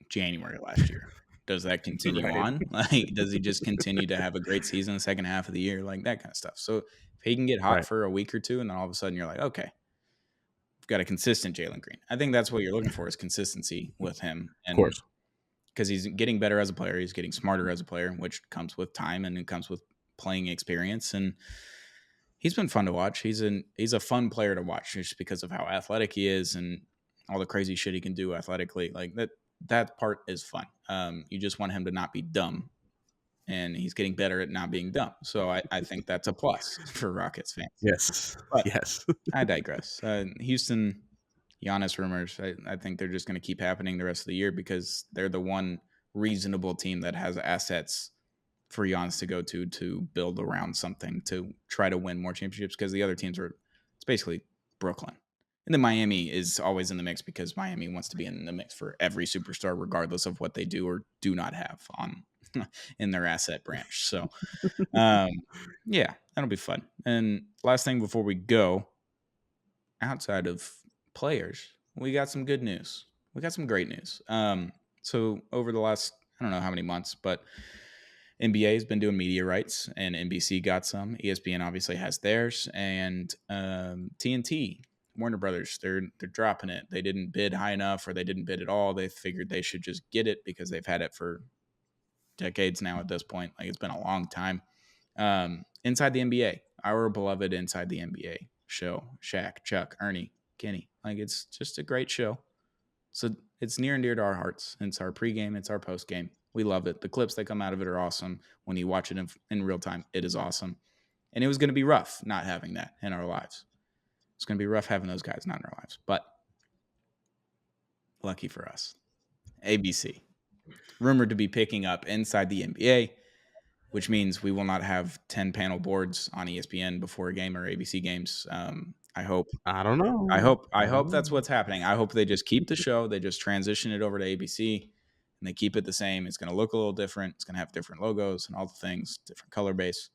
[SPEAKER 1] January last year. Does that continue
[SPEAKER 2] Right.
[SPEAKER 1] on? Like, does he just continue to have a great season the second half of the year? Like that kind of stuff. So if he can get hot
[SPEAKER 2] Right.
[SPEAKER 1] for a week or two, and then all of a sudden you're like, okay, we've got a consistent Jalen Green. I think that's what you're looking for is consistency with him,
[SPEAKER 2] Of
[SPEAKER 1] and
[SPEAKER 2] course.
[SPEAKER 1] because he's getting better as a player, he's getting smarter as a player, which comes with time and it comes with playing experience. And he's been fun to watch. He's a fun player to watch just because of how athletic he is and all the crazy shit he can do athletically. Like that part is fun. You just want him to not be dumb, and he's getting better at not being dumb. So I think that's a plus for Rockets fans.
[SPEAKER 2] Yes.
[SPEAKER 1] But
[SPEAKER 2] Yes.
[SPEAKER 1] I digress. Houston, Giannis rumors. I think they're just going to keep happening the rest of the year because they're the one reasonable team that has assets for Giannis to go to build around something to try to win more championships because the other teams are it's basically Brooklyn. And then Miami is always in the mix because Miami wants to be in the mix for every superstar, regardless of what they do or do not have on in their asset branch. So, um, yeah, that'll be fun. And last thing before we go, outside of players, we got some good news. We got some great news. So over the last I don't know how many months, but NBA has been doing media rights, and NBC got some. ESPN obviously has theirs, and TNT, Warner Brothers, they're dropping it. They didn't bid high enough, or they didn't bid at all. They figured they should just get it because they've had it for decades now. At this point, like it's been a long time. Inside the NBA, our beloved Inside the NBA show, Shaq, Chuck, Ernie, Kenny, like it's just a great show. So it's near and dear to our hearts. It's our pregame, it's our postgame. We love it. The clips that come out of it are awesome. When you watch it in real time, it is awesome. And it was going to be rough not having that in our lives. It's going to be rough having those guys not in our lives. But lucky for us, ABC, rumored to be picking up inside the NBA, which means we will not have 10 panel boards on ESPN before a game or ABC games. I hope
[SPEAKER 2] I don't
[SPEAKER 1] I
[SPEAKER 2] know.
[SPEAKER 1] hope I
[SPEAKER 2] I don't
[SPEAKER 1] hope
[SPEAKER 2] know.
[SPEAKER 1] that's what's happening. I hope they just keep the show. They just transition it over to ABC and they keep it the same. It's going to look a little different. It's going to have different logos and all the things, different color base,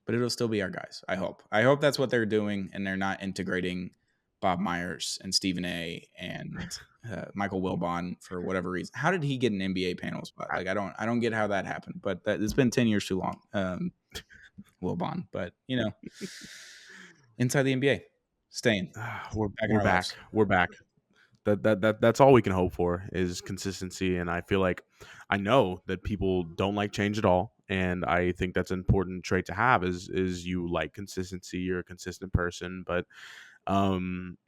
[SPEAKER 1] but it'll still be our guys. I hope. I hope that's what they're doing and they're not integrating Bob Myers and Stephen A. and Michael Wilbon for whatever reason. How did he get an NBA panel spot? Like I don't get how that happened. But it's been 10 years too long. Wilbon, but inside the NBA, staying
[SPEAKER 2] We're
[SPEAKER 1] back in
[SPEAKER 2] we're
[SPEAKER 1] our
[SPEAKER 2] back.
[SPEAKER 1] lives.
[SPEAKER 2] We're back. That's all we can hope for is consistency. And I feel like I know that people don't like change at all. And I think that's an important trait to have is you like consistency, you're a consistent person. But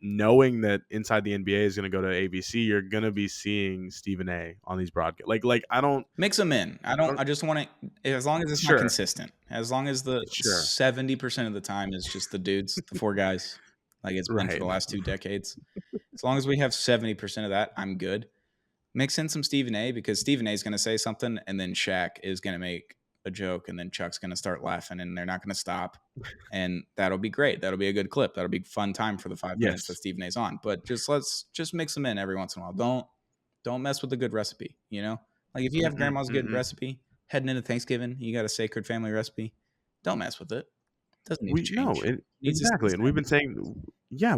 [SPEAKER 2] knowing that inside the NBA is going to go to ABC, you're going to be seeing Stephen A on these broadcasts. Like I don't,
[SPEAKER 1] Mix them in. I
[SPEAKER 2] I
[SPEAKER 1] don't.
[SPEAKER 2] don't
[SPEAKER 1] I just want to. As long as it's not
[SPEAKER 2] sure,
[SPEAKER 1] consistent. As long as the
[SPEAKER 2] sure.
[SPEAKER 1] 70% of the time is just the dudes, the four guys, like it's been for
[SPEAKER 2] Right.
[SPEAKER 1] the last 2 decades. As long as we have 70% of that, I'm good. Mix in some Stephen A. because Stephen A. is going to say something, and then Shaq is going to make a joke, and then Chuck's going to start laughing, and they're not going to stop, and that'll be great. That'll be a good clip. That'll be fun time for the 5 minutes that
[SPEAKER 2] Yes.
[SPEAKER 1] Stephen A.'s on. But let's just mix them in every once in a while. Don't mess with the good recipe. Like if you have
[SPEAKER 2] Mm-mm,
[SPEAKER 1] grandma's good
[SPEAKER 2] mm-mm.
[SPEAKER 1] recipe heading into Thanksgiving, you got a sacred family recipe. Don't mess with it. It doesn't need to
[SPEAKER 2] We no,
[SPEAKER 1] change.
[SPEAKER 2] it,
[SPEAKER 1] It needs to stay the
[SPEAKER 2] exactly, and
[SPEAKER 1] same.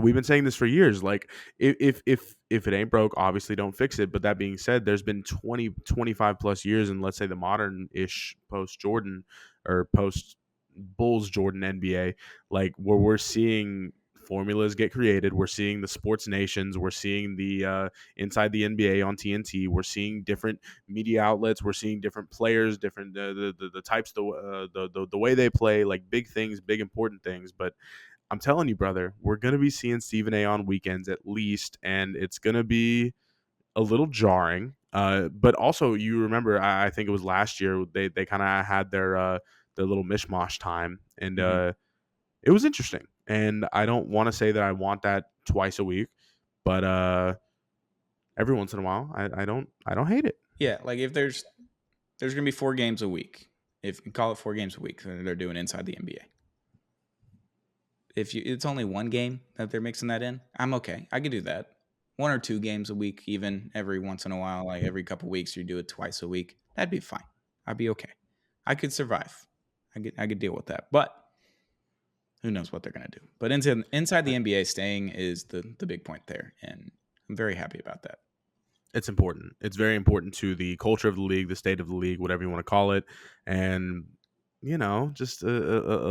[SPEAKER 2] we've been saying this for years. Like, if it ain't broke, obviously don't fix it. But that being said, there's been 20 25 plus years, and let's say the modern ish post Jordan or post Bulls Jordan NBA, like where we're seeing formulas get created. We're seeing the sports nations. We're seeing the inside the NBA on TNT. We're seeing different media outlets. We're seeing different players, different the types, the way they play, like big things, big important things. But I'm telling you, brother, we're gonna be seeing Stephen A on weekends at least, and it's gonna be a little jarring. But also, you remember, I think it was last year they kind of had their little mishmash time, and
[SPEAKER 1] Mhm.
[SPEAKER 2] it was interesting. And I don't want to say that I want that twice a week, but every once in a while, I don't hate it.
[SPEAKER 1] Yeah, like if there's gonna be 4 games a week. If you call it 4 games a week, they're doing inside the NBA. If it's only one game that they're mixing that in, I'm okay. I could do that. 1 or 2 games a week, even every once in a while, like every couple weeks, you do it twice a week. That'd be fine. I'd be okay. I could survive. I could deal with that. But who knows what they're gonna do? But inside the NBA, staying is the big point there, and I'm very happy about that.
[SPEAKER 2] It's important. It's very important to the culture of the league, the state of the league, whatever you want to call it, and just a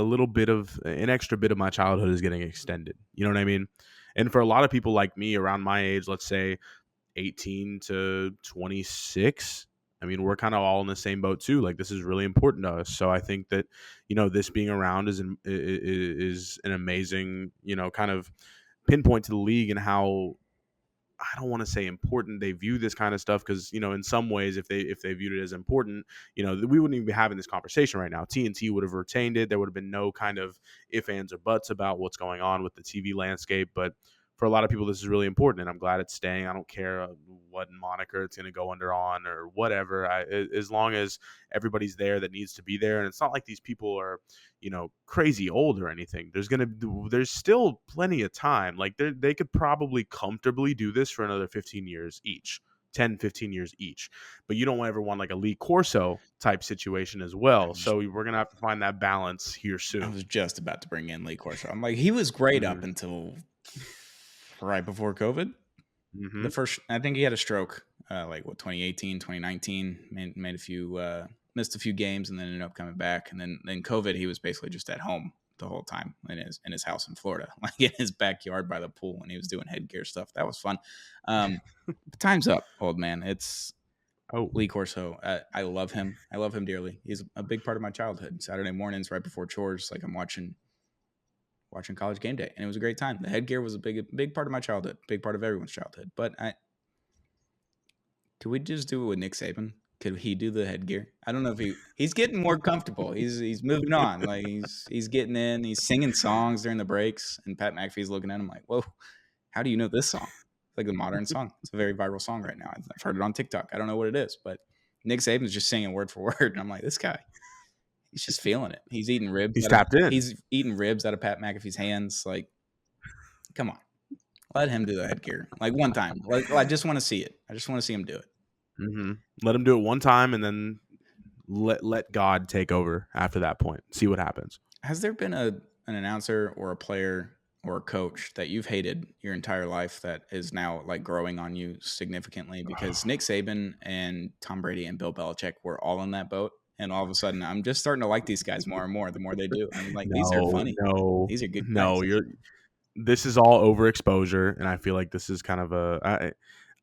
[SPEAKER 2] little bit of an extra bit of my childhood is getting extended. You know what I mean? And for a lot of people like me around my age, let's say 18 to 26, I mean, we're kind of all in the same boat too. Like this is really important to us. So I think that this being around is an amazing kind of pinpoint to the league and how I don't want to say important they view this kind of stuff because in some ways if they viewed it as important we wouldn't even be having this conversation right now. TNT would have retained it. There would have been no kind of if ands or buts about what's going on with the TV landscape. But for a lot of people this is really important and I'm glad it's staying. I don't care what moniker it's going to go under on or whatever. As long as everybody's there that needs to be there, and it's not like these people are crazy old or anything. There's still plenty of time. Like they could probably comfortably do this for another 15 years each. 10 15 years each, but you don't ever want like a Lee Corso type situation as
[SPEAKER 1] I
[SPEAKER 2] well,
[SPEAKER 1] was,
[SPEAKER 2] so we're gonna have to find that balance here
[SPEAKER 1] I
[SPEAKER 2] soon.
[SPEAKER 1] was just about to bring in Lee Corso. I'm like, he was great up
[SPEAKER 2] Hmm.
[SPEAKER 1] until right before COVID.
[SPEAKER 2] Hmm.
[SPEAKER 1] The first, I think he had a stroke, like 2018, 2019, made a few, missed a few games and then ended up coming back. And then COVID, he was basically just at home the whole time in his house in Florida, like in his backyard by the pool, and he was doing headgear stuff. That was fun. But time's up, old man. It's
[SPEAKER 2] Oh,
[SPEAKER 1] Lee Corso. I love him. I love him dearly. He's a big part of my childhood. Saturday mornings, right before chores, like I'm watching College Game Day, and it was a great time. The headgear was a big part of my childhood, big part of everyone's childhood. But could we just do it with Nick Saban? Could he do the headgear? I don't know if he's getting more comfortable. He's moving on. Like he's getting in. He's singing songs during the breaks, and Pat McAfee's looking at him like, "Whoa, how do you know this song? It's like a modern song. It's a very viral song right now. I've heard it on TikTok. I don't know what it is, but Nick Saban's just singing word for word, and I'm like, this guy, he's just feeling it. He's eating ribs.
[SPEAKER 2] He's tapped in.
[SPEAKER 1] He's eating ribs out of Pat McAfee's hands. Like, come on, let him do the headgear like one time. Like, I just want to see it. I just want to see him do it.
[SPEAKER 2] Mm-hmm. Let him do it one time, and then let God take over after that point. See what happens.
[SPEAKER 1] Has there been an announcer or a player or a coach that you've hated your entire life that is now like growing on you significantly? Because Nick Saban and Tom Brady and Bill Belichick were all in that boat. And all of a sudden, I'm just starting to like these guys more and more the more they do. I'm like, these are funny. These are good guys.
[SPEAKER 2] This is all overexposure, and I feel like this is kind of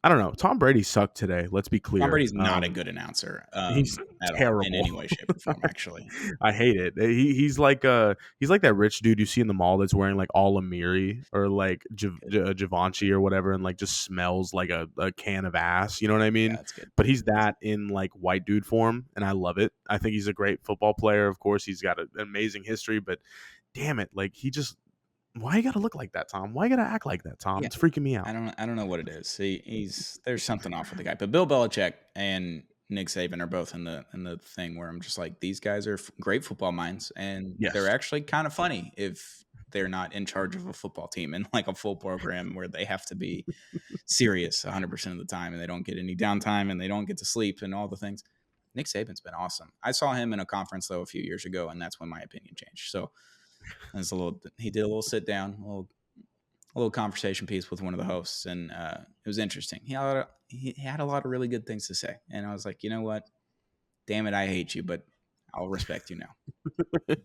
[SPEAKER 2] I don't know. Tom Brady sucked today. Let's be clear.
[SPEAKER 1] Tom Brady's not a good announcer.
[SPEAKER 2] He's
[SPEAKER 1] at
[SPEAKER 2] terrible
[SPEAKER 1] all, in any way, shape, or form. Actually,
[SPEAKER 2] I hate it. He's like that rich dude you see in the mall that's wearing like all Amiri or like Givenchy or whatever, and like just smells like a can of ass. You know what I mean?
[SPEAKER 1] Yeah, that's good.
[SPEAKER 2] But he's that in like white dude form, and I love it. I think he's a great football player. Of course, he's got an amazing history, but damn it, like he just. Why you gotta look like that, Tom? Why you gotta act like that, Tom?
[SPEAKER 1] Yeah.
[SPEAKER 2] It's freaking me out.
[SPEAKER 1] I don't know what it is. He's there's something off with the guy. But Bill Belichick and Nick Saban are both in the thing where I'm just like, these guys are great football minds, and
[SPEAKER 2] Yes.
[SPEAKER 1] they're actually kind of funny if they're not in charge of a football team and like a full program where they have to be serious 100% of the time, and they don't get any downtime, and they don't get to sleep, and all the things. Nick Saban's been awesome. I saw him in a conference though a few years ago, and that's when my opinion changed. So he did a little sit down, a little conversation piece with one of the hosts, and it was interesting. He had a lot of really good things to say, and I was like, you know what? Damn it, I hate you, but I'll respect you now.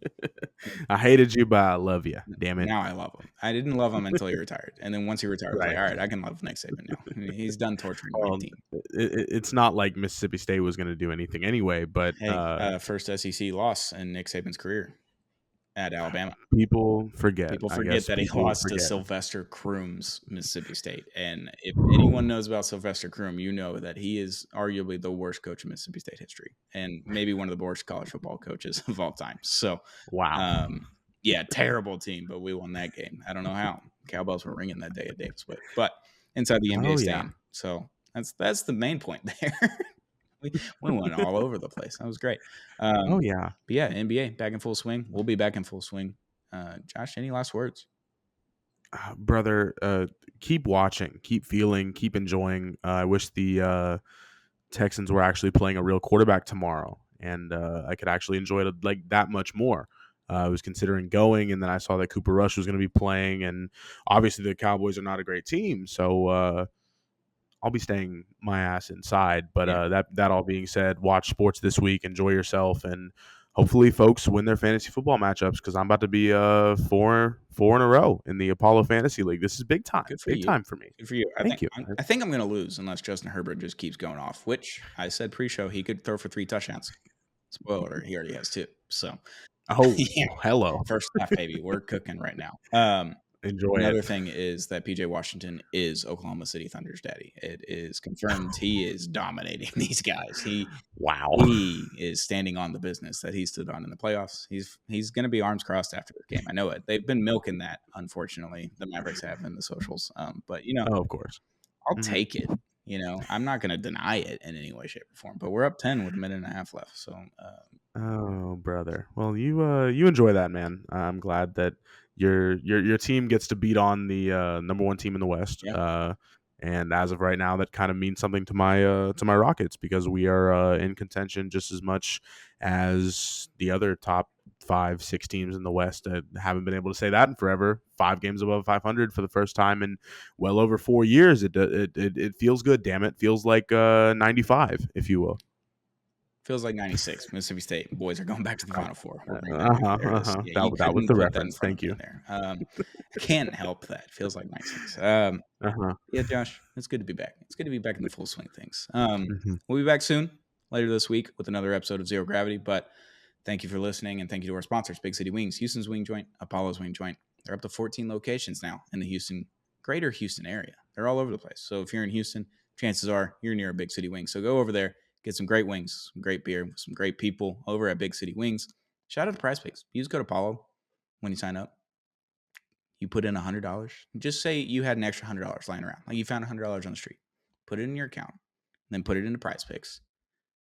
[SPEAKER 2] I hated you, but I love you. Damn it.
[SPEAKER 1] Now I love him. I didn't love him until he retired, and then once he retired, I was like, all right, I can love Nick Saban now. I mean, he's done torturing my team.
[SPEAKER 2] It's not like Mississippi State was going to do anything anyway, but
[SPEAKER 1] hey, first SEC loss in Nick Saban's career at Alabama.
[SPEAKER 2] People forget
[SPEAKER 1] that he lost to Sylvester Croom's Mississippi State. And if anyone knows about Sylvester Croom, you know that he is arguably the worst coach in Mississippi State history, and maybe one of the worst college football coaches of all time. So,
[SPEAKER 2] wow.
[SPEAKER 1] Yeah, terrible team, but we won that game. I don't know how. Cowbells were ringing that day at Davis, but inside the NBA stand. So that's the main point there. We went all over the place. That was great.
[SPEAKER 2] But
[SPEAKER 1] yeah, NBA back in full swing. We'll be back in full swing. Josh, any last words?
[SPEAKER 2] Brother, keep watching, keep feeling, keep enjoying. I wish the Texans were actually playing a real quarterback tomorrow, and I could actually enjoy it like that much more. I was considering going, and then I saw that Cooper Rush was going to be playing, and obviously the Cowboys are not a great team, so I'll be staying my ass inside. But that all being said, watch sports this week, enjoy yourself, and hopefully folks win their fantasy football matchups, because I'm about to be four in a row in the Apollo Fantasy League. This is big time. Big time for me.
[SPEAKER 1] Good for you.
[SPEAKER 2] Thank you.
[SPEAKER 1] I think I'm going to lose unless Justin Herbert just keeps going off, which I said pre-show he could throw for 3 touchdowns. Spoiler, he already has 2. So,
[SPEAKER 2] hello.
[SPEAKER 1] First half, baby. We're cooking right now.
[SPEAKER 2] Enjoy
[SPEAKER 1] Another
[SPEAKER 2] it.
[SPEAKER 1] thing is that PJ Washington is Oklahoma City Thunder's daddy. It is confirmed he is dominating these guys. He is standing on the business that he stood on in the playoffs. He's going to be arms crossed after this game. I know it. They've been milking that, unfortunately. The Mavericks have in the socials. But
[SPEAKER 2] of course,
[SPEAKER 1] I'll take it. I'm not going to deny it in any way, shape, or form. But we're up 10 with a minute and a half left. So,
[SPEAKER 2] oh brother, well you enjoy that, man. I'm glad that your team gets to beat on the number 1 team in the West.
[SPEAKER 1] Yeah.
[SPEAKER 2] And as of right now, that kind of means something to my Rockets, because we are in contention just as much as the other top 5-6 teams in the West. Haven't been able to say that in forever. 5 games above 500 for the first time in well over 4 years. It feels good. Damn it, feels like 95, if you will.
[SPEAKER 1] Feels like 96. Mississippi State boys are going back to the Final Four.
[SPEAKER 2] That was the reference. Thank you.
[SPEAKER 1] There. I can't help that. Feels like 96. Yeah, Josh, it's good to be back. It's good to be back in the full swing of things. We'll be back soon, later this week, with another episode of Zero Gravity. But thank you for listening, and thank you to our sponsors, Big City Wings, Houston's Wing Joint, Apollo's Wing Joint. They're up to 14 locations now in the greater Houston area. They're all over the place. So if you're in Houston, chances are you're near a Big City Wing. So go over there, Get some great wings, some great beer, some great people over at Big City Wings. Shout out to Prize Picks. Use code Apollo when you sign up. You put in $100. Just say you had an extra $100 lying around. Like you found $100 on the street. Put it in your account. Then put it into Prize Picks.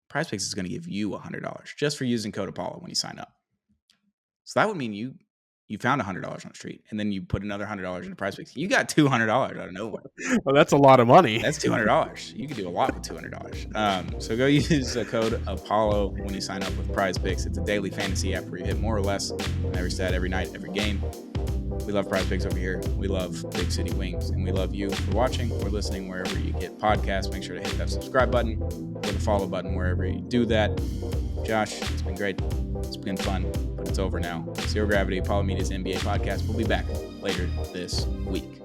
[SPEAKER 1] Prize Picks is going to give you $100 just for using code Apollo when you sign up. So that would mean you found $100 on the street, and then you put another $100 into Prize Picks. You got $200 out of nowhere.
[SPEAKER 2] Well, that's a lot of money.
[SPEAKER 1] That's $200. You could do a lot with $200. So go use the code Apollo when you sign up with Prize Picks. It's a daily fantasy app where you hit more or less on every stat, every night, every game. We love Prize Picks over here. We love Big City Wings, and we love you for watching or listening wherever you get podcasts. Make sure to hit that subscribe button or the follow button wherever you do that. Josh, it's been great. It's been fun, but it's over now. Zero Gravity, Apollo Media's NBA podcast. We'll be back later this week.